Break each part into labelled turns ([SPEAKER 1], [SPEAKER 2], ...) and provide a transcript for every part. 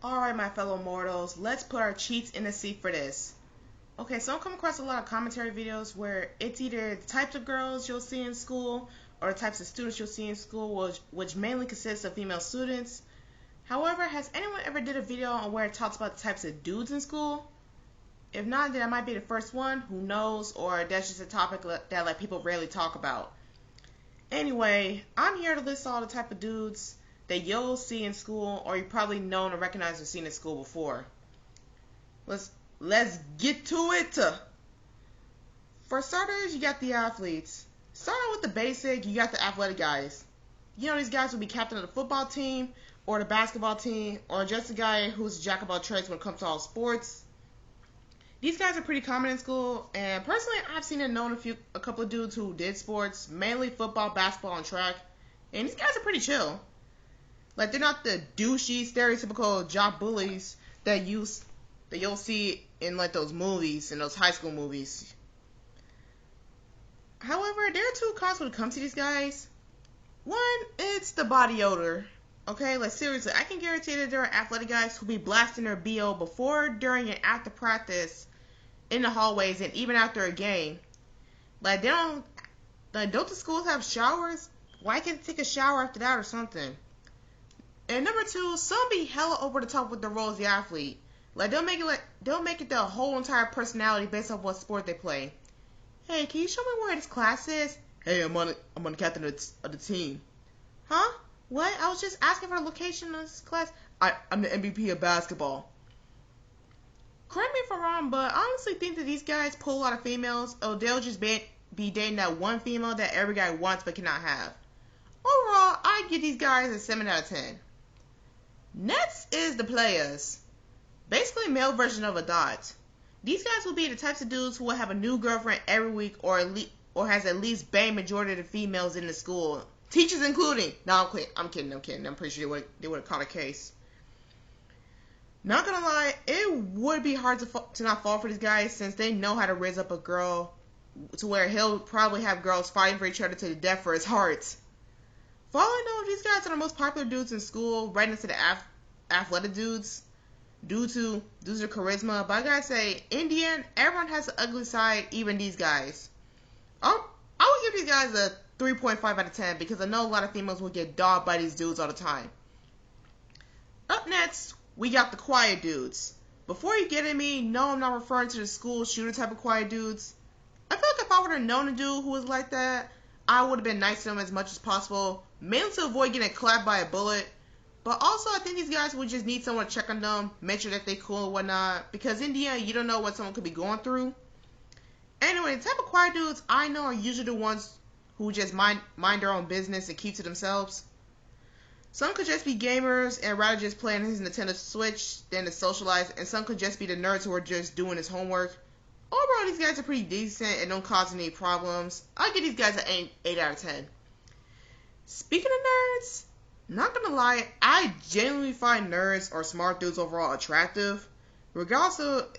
[SPEAKER 1] Alright, my fellow mortals, let's put our cheats in the seat for this. Okay, so I'm coming across a lot of commentary videos where it's either the types of girls you'll see in school or the types of students you'll see in school, which mainly consists of female students. However, has anyone ever did a video on where it talks about the types of dudes in school? If not, then I might be the first one, who knows, or that's just a topic that people rarely talk about. Anyway, I'm here to list all the type of dudes that you'll see in school, or you probably known or recognized or seen in school before. Let's get to it. For starters, you got the athletes. Starting with the basic, you got the athletic guys. You know, these guys will be captain of the football team, or the basketball team, or just a guy who's a jack of all trades when it comes to all sports. These guys are pretty common in school, and personally, I've seen and known a couple of dudes who did sports, mainly football, basketball, and track, and these guys are pretty chill. Like, they're not the douchey, stereotypical jock bullies that you'll see in like those movies, in those high school movies. However, there are two cons when it comes to these guys. One, it's the body odor. Okay, like seriously, I can guarantee that there are athletic guys who be blasting their BO before, during, and after practice, in the hallways, and even after a game. Like, don't the schools have showers? Why can't they take a shower after that or something? And number two, some be hella over the top with the role as the athlete. Like, they'll make it the whole entire personality based off what sport they play. Hey, can you show me where this class is? Hey, I'm on the captain of the team. Huh? What? I was just asking for the location of this class. I'm the MVP of basketball. Correct me if I'm wrong, but I honestly think that these guys pull a lot of females, or they'll just be dating that one female that every guy wants but cannot have. Overall, I give these guys a 7 out of 10. Next is the players. Basically a male version of a dot. These guys will be the types of dudes who will have a new girlfriend every week, or has at least banged majority of the females in the school. Teachers including. No, I'm kidding. I'm pretty sure they would have caught a case. Not gonna lie, it would be hard to not fall for these guys, since they know how to raise up a girl to where he'll probably have girls fighting for each other to the death for his heart. For all I know, these guys are the most popular dudes in school, right next to the athletic dudes, due to their charisma. But I gotta say, in the end, everyone has an ugly side, even these guys. I would give these guys a 3.5 out of 10, because I know a lot of females will get dogged by these dudes all the time. Up next, we got the quiet dudes. Before you get at me, no, I'm not referring to the school shooter type of quiet dudes. I feel like if I would have known a dude who was like that, I would have been nice to them as much as possible, mainly to avoid getting clapped by a bullet. But also, I think these guys would just need someone to check on them, make sure that they're cool and whatnot, because in the end, you don't know what someone could be going through. Anyway, the type of quiet dudes I know are usually the ones who just mind their own business and keep to themselves. Some could just be gamers and rather just play on his Nintendo Switch than to socialize, and some could just be the nerds who are just doing his homework. Overall, these guys are pretty decent and don't cause any problems. I give these guys an 8 out of 10. Speaking of nerds, not gonna lie, I genuinely find nerds or smart dudes overall attractive. Regardless of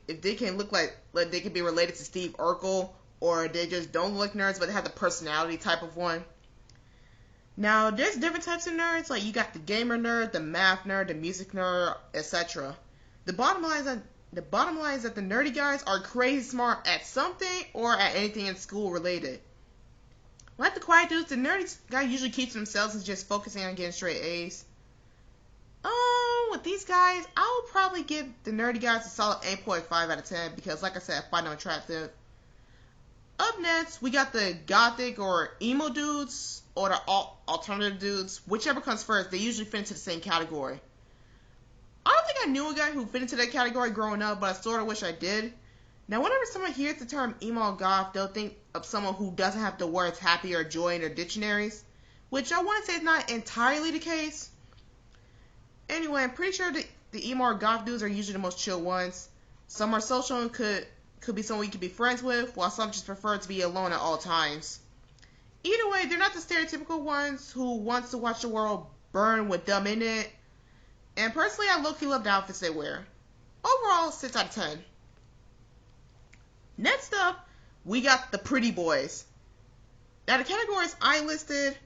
[SPEAKER 1] if they can look like they can be related to Steve Urkel, or they just don't look nerds but they have the personality type of one. Now, there's different types of nerds. Like, you got the gamer nerd, the math nerd, the music nerd, etc. The bottom line is that the nerdy guys are crazy smart at something or at anything in school related. Like the quiet dudes, the nerdy guy usually keeps to themselves and just focusing on getting straight A's. With these guys, I would probably give the nerdy guys a solid 8.5 out of 10, because like I said, I find them attractive. Up next, we got the gothic or emo dudes, or the alternative dudes. Whichever comes first, they usually fit into the same category. I don't think I knew a guy who fit into that category growing up, but I sort of wish I did. Now, whenever someone hears the term emo or goth, they'll think of someone who doesn't have the words happy or joy in their dictionaries, which I want to say is not entirely the case. Anyway, I'm pretty sure the emo or goth dudes are usually the most chill ones. Some are social and could be someone you could be friends with, while some just prefer to be alone at all times. Either way, they're not the stereotypical ones who wants to watch the world burn with them in it. And personally, I low-key love the outfits they wear. Overall, 6 out of 10. Next up, we got the pretty boys. Now, the categories I listed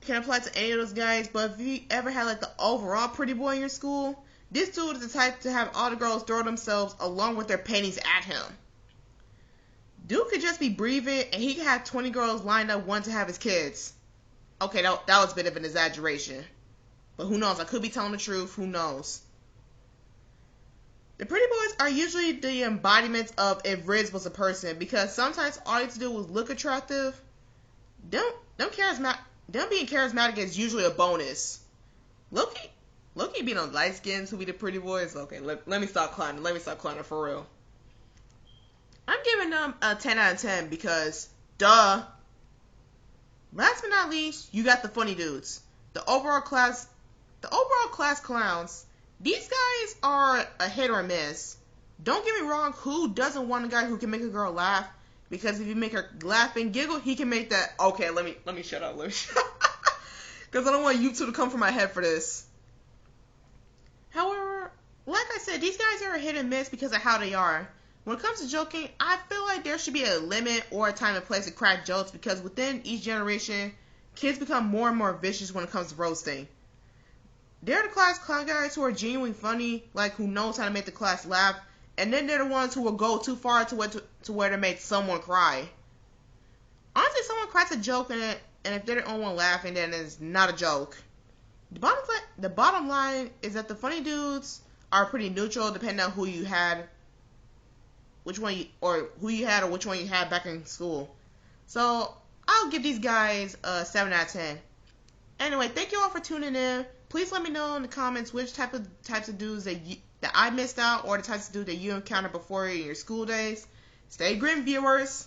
[SPEAKER 1] can apply to any of those guys, but if you ever had like the overall pretty boy in your school, This dude is the type to have all the girls throw themselves along with their panties at him. Dude could just be breathing and he could have 20 girls lined up wanting to have his kids. Okay, that was a bit of an exaggeration. But who knows? I could be telling the truth. Who knows? The pretty boys are usually the embodiments of if Riz was a person, because sometimes all you have to do is look attractive. Them being charismatic is usually a bonus. Loki being on light skins who be the pretty boys. Okay, let me stop clowning. Let me stop clowning for real. I'm giving them a 10 out of 10 because, duh. Last but not least, you got the funny dudes. The overall class clowns. These guys are a hit or miss. Don't get me wrong, who doesn't want a guy who can make a girl laugh? Because if you make her laugh and giggle, he can make that. Okay, let me shut up. Because I don't want YouTube to come for my head for this. However, like I said, these guys are a hit and miss because of how they are. When it comes to joking, I feel like there should be a limit or a time and place to crack jokes, because within each generation, kids become more and more vicious when it comes to roasting. They're the class clown guys who are genuinely funny, like who knows how to make the class laugh, and then they're the ones who will go too far to where they make someone cry. Honestly, someone cracks a joke and if they're the only one laughing, then it's not a joke. The bottom line is that the funny dudes are pretty neutral depending on who you had or which one you had back in school. So I'll give these guys a 7 out of 10. Anyway, thank you all for tuning in. Please let me know in the comments which types of dudes that I missed out, or the types of dudes that you encountered before in your school days. Stay grim, viewers.